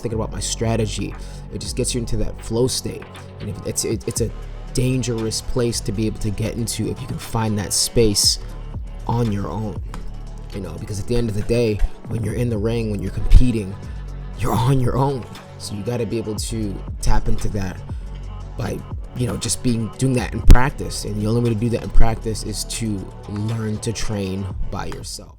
thinking about my strategy. It just gets you into that flow state, and it's a dangerous place to be able to get into if you can find that space on your own, you know, because at the end of the day, when you're in the ring, when you're competing, you're on your own. So you got to be able to tap into that by, you know, just doing that in practice. And the only way to do that in practice is to learn to train by yourself.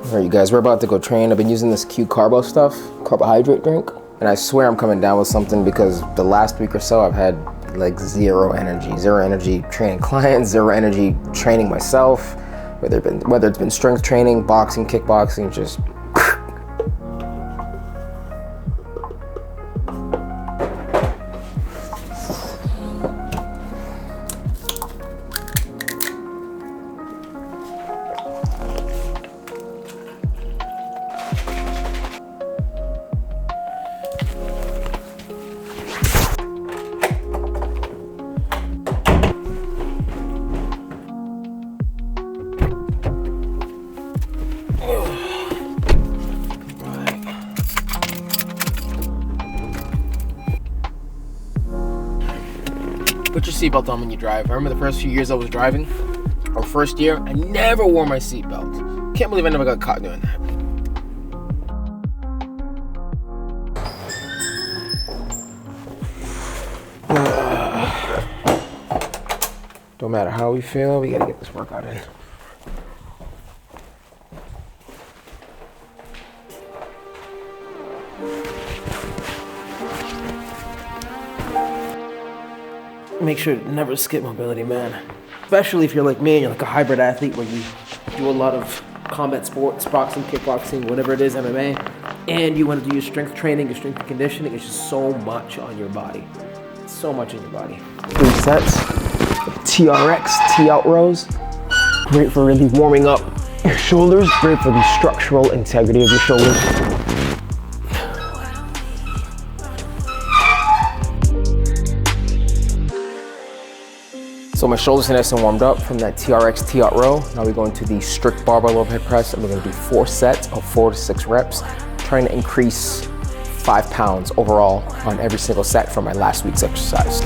All right, you guys, we're about to go train. I've been using this Q Carbo stuff, carbohydrate drink, and I swear I'm coming down with something because the last week or so I've had like zero energy training clients, zero energy training myself, whether it's been strength training, boxing, kickboxing, just put your seatbelt on when you drive. I remember the first few years I was driving, or first year, I never wore my seatbelt. Can't believe I never got caught doing that. Don't matter how we feel, we gotta get this workout in. Make sure to never skip mobility, man. Especially if you're like me and you're like a hybrid athlete where you do a lot of combat sports, boxing, kickboxing, whatever it is, MMA, and you want to do your strength training, your strength and conditioning. It's just so much on your body. So much in your body. 3 sets, TRX, T-out rows. Great for really warming up your shoulders, great for the structural integrity of your shoulders. So my shoulders are nice and warmed up from that TRX T-out row. Now we go into the strict barbell overhead press, and we're gonna do 4 sets of 4 to 6 reps, trying to increase 5 pounds overall on every single set from my last week's exercise.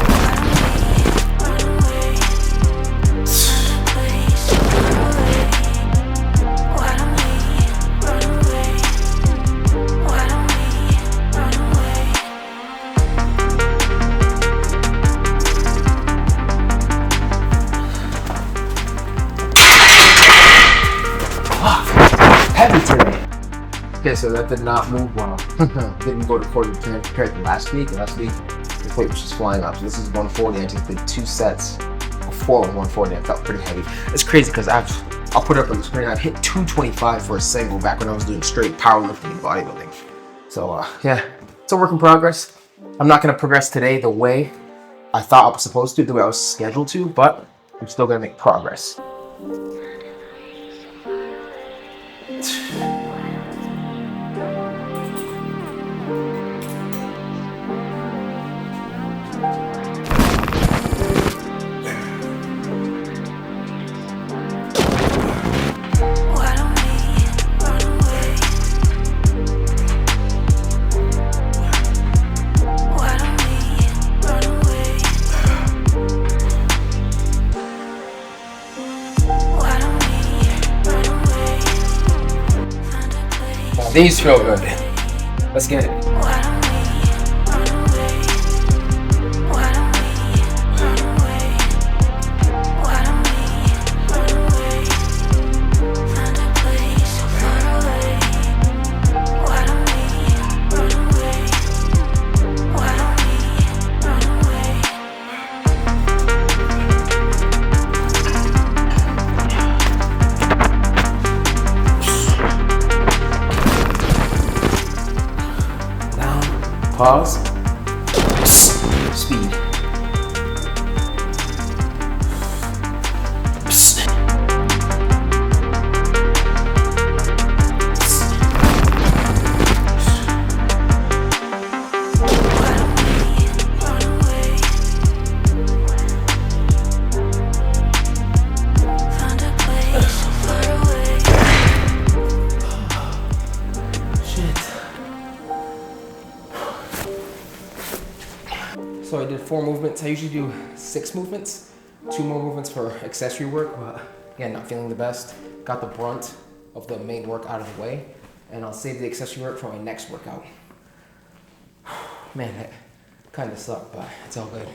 Heavy today. Okay, so that did not move well. Didn't go to 40 compared to last week. And last week, the weight was just flying up. So this is 140. I just did 2 sets of 4 with 140. It felt pretty heavy. It's crazy because I'll put it up on the screen. I've hit 225 for a single back when I was doing straight powerlifting and bodybuilding. So yeah, it's a work in progress. I'm not gonna progress today the way I thought I was supposed to, the way I was scheduled to, but I'm still gonna make progress. These feel good. Let's get it. Pause. Speed. 4 movements. I usually do 6 movements, 2 more movements for accessory work, but again, not feeling the best. Got the brunt of the main work out of the way, and I'll save the accessory work for my next workout. Man, that kind of sucked, but it's all good.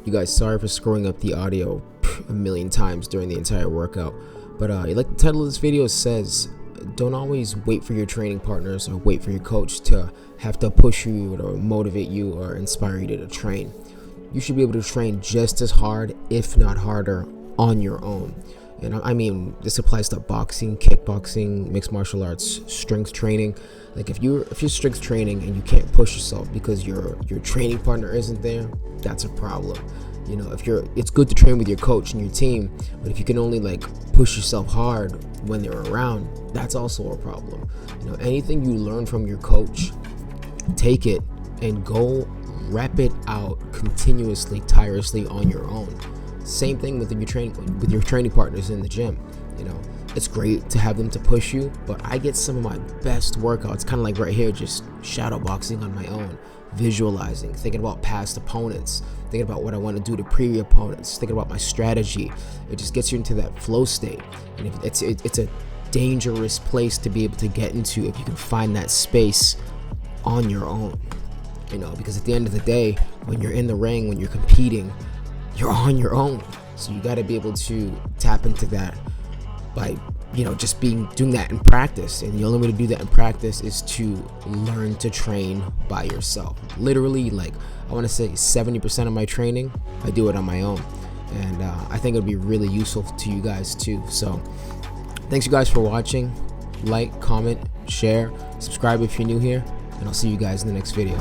You guys, sorry for screwing up the audio a million times during the entire workout, but like the title of this video says, don't always wait for your training partners or wait for your coach to have to push you or motivate you or inspire you to train. You should be able to train just as hard, if not harder, on your own. And I mean, this applies to boxing, kickboxing, mixed martial arts, strength training. Like if you're strength training and you can't push yourself because your training partner isn't there, that's a problem. You know, it's good to train with your coach and your team, but if you can only like push yourself hard when they're around, that's also a problem. You know, anything you learn from your coach, take it and go rep it out continuously, tirelessly on your own. Same thing with your training partners in the gym. You know, it's great to have them to push you, but I get some of my best workouts kind of like right here, just shadow boxing on my own, visualizing, thinking about past opponents, thinking about what I want to do to previous opponents, thinking about my strategy. It just gets you into that flow state, and it's a dangerous place to be able to get into if you can find that space on your own. You know, because at the end of the day, when you're in the ring, when you're competing, you're on your own. So you got to be able to tap into that by, you know, just doing that in practice. And the only way to do that in practice is to learn to train by yourself. Literally, like, I want to say 70% of my training, I do it on my own. And I think it'll be really useful to you guys too. So thanks you guys for watching. Like, comment, share, subscribe if you're new here, and I'll see you guys in the next video.